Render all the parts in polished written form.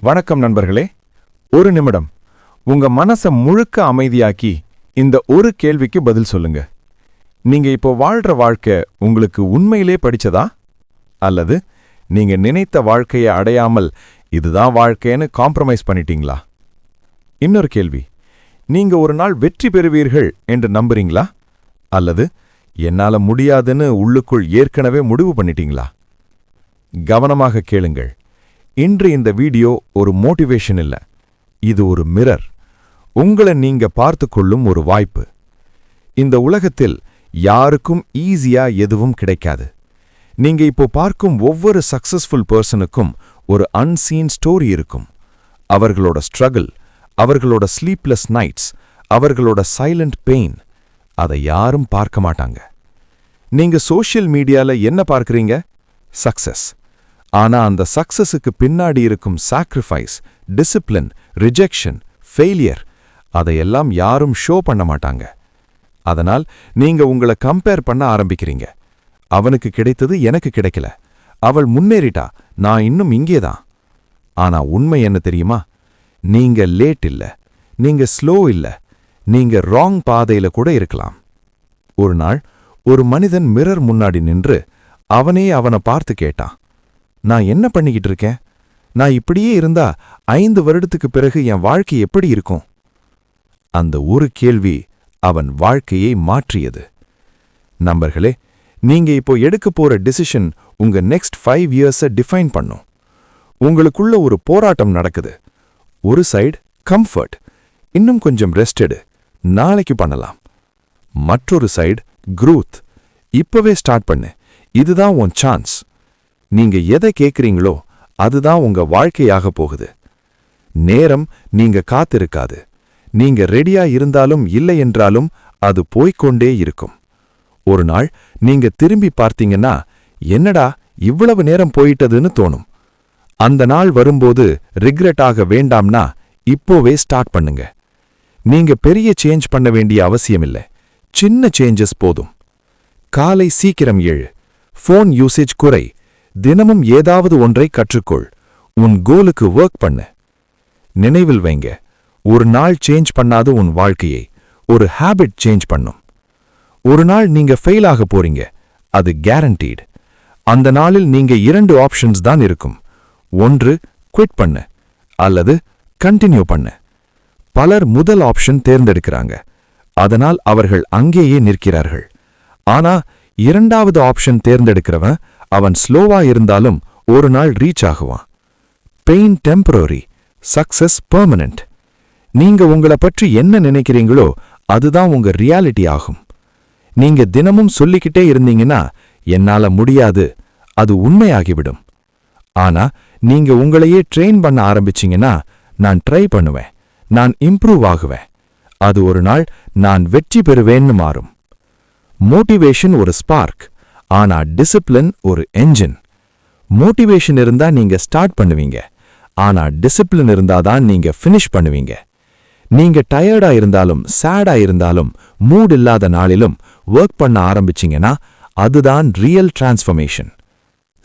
வணக்கம் நண்பர்களே. ஒரு நிமிடம் உங்க மனச முழுக்க அமைதியாக்கி இந்த ஒரு கேள்விக்கு பதில் சொல்லுங்க. நீங்க இப்போ வாழ்ற வாழ்க்கை உங்களுக்கு உண்மையிலே படிச்சதா? அல்லது நீங்க நினைத்த வாழ்க்கையை அடையாமல் இதுதான் வாழ்க்கைன்னு காம்ப்ரமைஸ் பண்ணிட்டீங்களா? இன்னொரு கேள்வி, நீங்க ஒரு நாள் வெற்றி பெறுவீர்கள் என்று நம்புறீங்களா? அல்லது என்னால முடியாதுன்னு உள்ளுக்குள் ஏற்கனவே முடிவு பண்ணிட்டீங்களா? கவனமாக கேளுங்கள். இன்று இந்த வீடியோ ஒரு மோட்டிவேஷன் இல்ல, இது ஒரு மிரர். உங்களை நீங்க பார்த்து கொள்ளும் ஒரு வாய்ப்பு. இந்த உலகத்தில் யாருக்கும் ஈஸியா எதுவும் கிடைக்காது. நீங்க இப்போ பார்க்கும் ஒவ்வொரு சக்சஸ்ஃபுல் பர்சனுக்கும் ஒரு அன்சீன் ஸ்டோரி இருக்கும். அவர்களோட ஸ்ட்ரகிள், அவர்களோட ஸ்லீப்லெஸ் நைட்ஸ், அவர்களோட சைலண்ட் பெயின், அதை யாரும் பார்க்க மாட்டாங்க. நீங்க சோஷியல் மீடியால என்ன பார்க்கறீங்க? சக்சஸ். ஆனா அந்த சக்சஸுக்கு பின்னாடி இருக்கும் சாக்ரிஃபைஸ், டிசிப்ளின், ரிஜெக்ஷன், ஃபெயிலியர், அதையெல்லாம் யாரும் ஷோ பண்ண மாட்டாங்க. அதனால் நீங்க உங்களை கம்பேர் பண்ண ஆரம்பிக்கிறீங்க. அவனுக்கு கிடைத்தது எனக்கு கிடைக்கல, அவள் முன்னேறிட்டா, நான் இன்னும் இங்கேதான். ஆனா உண்மை என்ன தெரியுமா? நீங்க லேட் இல்ல, நீங்க ஸ்லோ இல்ல, நீங்க ராங் பாதையில கூட இருக்கலாம். ஒரு நாள் ஒரு மனிதன் மிரர் முன்னாடி நின்று அவனே அவனை பார்த்து கேட்டான், நான் என்ன பண்ணிக்கிட்டு இருக்கேன்? நான் இப்படியே இருந்தா 5 வருடத்துக்கு பிறகு என் வாழ்க்கை எப்படி இருக்கும்? அந்த ஒரு கேள்வி அவன் வாழ்க்கையை மாற்றியது. நண்பர்களே, நீங்க இப்போ எடுக்க போற டிசிஷன் உங்க நெக்ஸ்ட் 5 இயர்ஸை டிஃபைன் பண்ணும். உங்களுக்குள்ள ஒரு போராட்டம் நடக்குது. ஒரு சைடு கம்ஃபர்ட், இன்னும் கொஞ்சம் ரெஸ்டெடு, நாளைக்கு பண்ணலாம். மற்றொரு சைடு க்ரூத், இப்பவே ஸ்டார்ட் பண்ணு, இதுதான் உன் சான்ஸ். நீங்க எதை கேட்குறீங்களோ அதுதான் உங்க வாழ்க்கையாக போகுது. நேரம் நீங்க காத்திருக்காது. நீங்க ரெடியா இருந்தாலும் இல்லை என்றாலும் அது போய்க்கொண்டே இருக்கும். ஒரு நாள் நீங்க திரும்பி பார்த்தீங்கன்னா, என்னடா இவ்வளவு நேரம் போயிட்டதுன்னு தோணும். அந்த நாள் வரும்போது ரிக்ரெட் ஆக வேண்டாம்னா இப்போவே ஸ்டார்ட் பண்ணுங்க. நீங்க பெரிய சேஞ்ச் பண்ண வேண்டிய அவசியமில்லை, சின்ன சேஞ்சஸ் போதும். காலை சீக்கிரம் எழு, ஃபோன் யூசேஜ் குறை, தினமும் ஏதாவது ஒன்றை கற்றுக்கொள், உன் கோலுக்கு ஒர்க் பண்ணு. நினைவில் வைங்க, ஒரு நாள் சேஞ்ச் பண்ணாத உன் வாழ்க்கையை ஒரு ஹேபிட் சேஞ்ச் பண்ணும். ஒரு நாள் நீங்க ஃபெயில் ஆக போறீங்க, அது கேரண்டீடு. அந்த நாளில் நீங்க 2 ஆப்ஷன்ஸ் தான் இருக்கும். ஒன்று குவிட் பண்ணு, அல்லது கண்டினியூ பண்ணு. பலர் முதல் ஆப்ஷன் தேர்ந்தெடுக்கிறாங்க, அதனால் அவர்கள் அங்கேயே நிற்கிறார்கள். ஆனா 2வது ஆப்ஷன் தேர்ந்தெடுக்கிறவன் அவன் ஸ்லோவா இருந்தாலும் ஒரு நாள் ரீச் ஆகுவான். Pain temporary, success permanent. நீங்க உங்களை பற்றி என்ன நினைக்கிறீங்களோ அதுதான் உங்க ரியாலிட்டி ஆகும். நீங்க தினமும் சொல்லிக்கிட்டே இருந்தீங்கன்னா என்னால முடியாது, அது உண்மையாகிவிடும். ஆனா நீங்க உங்களையே ட்ரெயின் பண்ண ஆரம்பிச்சீங்கன்னா, நான் ட்ரை பண்ணுவேன், நான் இம்ப்ரூவ் ஆகுவேன், அது ஒரு நாள் நான் வெற்றி பெறுவேன்னு மாறும். மோட்டிவேஷன் ஒரு ஸ்பார்க், ஆனா டிசிப்ளின் ஒரு என்ஜின். மோட்டிவேஷன் இருந்தா நீங்க ஸ்டார்ட் பண்ணுவீங்க, ஆனா டிசிப்ளின் இருந்தாதான் நீங்க ஃபினிஷ் பண்ணுவீங்க. நீங்க டயர்டா இருந்தாலும், சேடா இருந்தாலும், மூட் இல்லாத நாளிலும் ஒர்க் பண்ண ஆரம்பிச்சீங்கன்னா அதுதான் real transformation.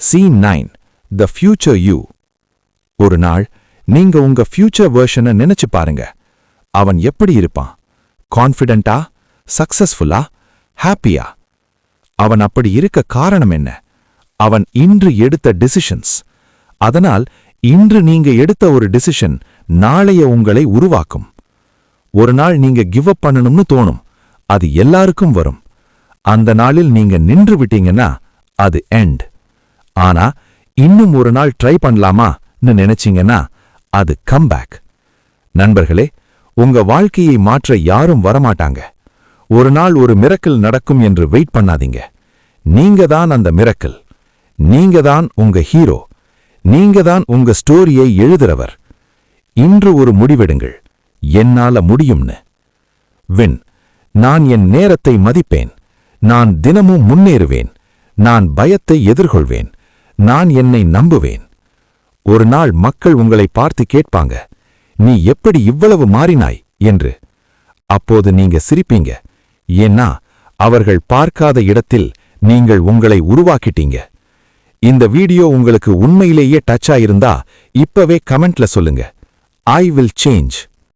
Scene 9, The Future You. ஒரு நாள் நீங்க உங்க ஃபியூச்சர் வெர்ஷனை நினைச்சு பாருங்க. அவன் எப்படி இருப்பான்? கான்ஃபிடென்ட்டா, சக்சஸ்ஃபுல்லா, ஹாப்பியா? அவன் அப்படி இருக்க காரணம் என்ன? அவன் இன்று எடுத்த டிசிஷன்ஸ். அதனால் இன்று நீங்க எடுத்த ஒரு டிசிஷன் நாளைய உங்களை உருவாக்கும். ஒரு நாள் நீங்க கிவ் அப் பண்ணணும்னு தோணும், அது எல்லாருக்கும் வரும். அந்த நாளில் நீங்க நின்று விட்டீங்கன்னா அது எண்ட். ஆனா இன்னும் ஒரு நாள் ட்ரை பண்ணலாமான்னு நினைச்சீங்கன்னா அது கம்பேக். நண்பர்களே, உங்க வாழ்க்கையை மாற்ற யாரும் வரமாட்டாங்க. ஒரு நாள் ஒரு மிரக்கிள் நடக்கும் என்று வெயிட் பண்ணாதீங்க. நீங்க தான் அந்த மிரக்கிள். நீங்க தான் உங்க ஹீரோ. நீங்க தான் உங்க ஸ்டோரியை எழுதுறவர். இன்று ஒரு முடிவெடுங்கள், என்னால முடியும்னு. வின். நான் என் நேரத்தை மதிப்பேன், நான் தினமும் முன்னேறுவேன், நான் பயத்தை எதிர்கொள்வேன், நான் என்னை நம்புவேன். ஒரு நாள் மக்கள் உங்களை பார்த்து கேட்பாங்க, நீ எப்படி இவ்வளவு மாறினாய் என்று. அப்போது நீங்க சிரிப்பீங்க, ஏன்னா அவர்கள் பார்க்காத இடத்தில் நீங்கள் உங்களை உருவாக்கிட்டீங்க. இந்த வீடியோ உங்களுக்கு உண்மையிலேயே டச் ஆயிருந்தா இப்பவே கமெண்ட்ல சொல்லுங்க. I will change.